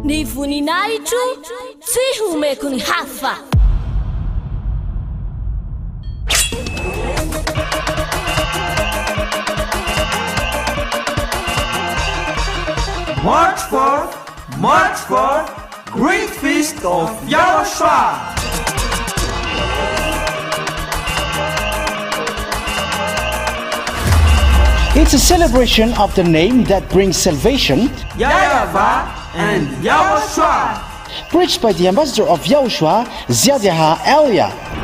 Ni voninahitro tsy homeko ny hafa. March 4th, Great Feast of YAHOSHUAH. It's a celebration of the name that brings salvation, YAHVAH and YAHOSHUAH. preached by the ambassador of YAHOSHUAH, YAHVAH.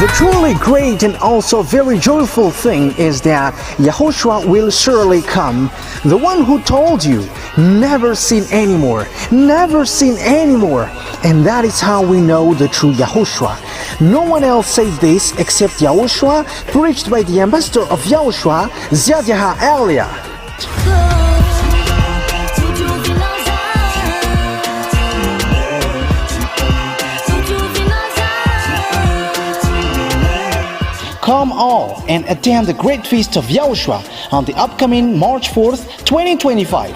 The truly great and also very joyful thing is that YAHOSHUAH will surely come. The one who told you, never sin anymore, never sin anymore. And that is how we know the true YAHOSHUAH. No one else said this except YAHOSHUAH, preached by the ambassador of YAHOSHUAH, YAHVAH. Come all and attend the Great Feast of YAHOSHUAH on the upcoming March 4th, 2025.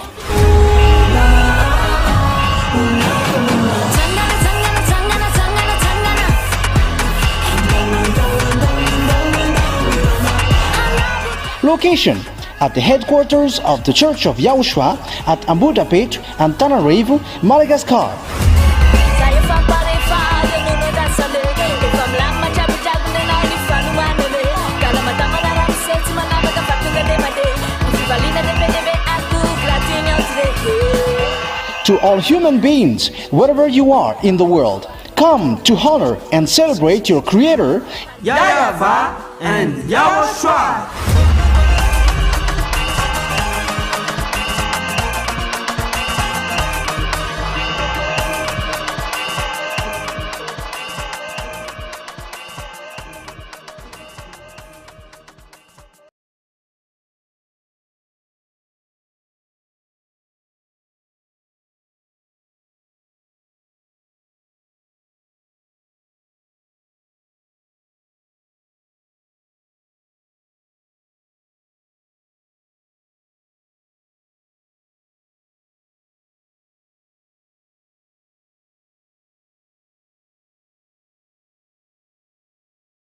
Location: at the headquarters of the Church of YAHOSHUAH at Ambohidrapeto Antananarivo Madagascar. To all human beings, wherever you are in the world, come to honor and celebrate your Creator, YAHVAH and YAHOSHUAH.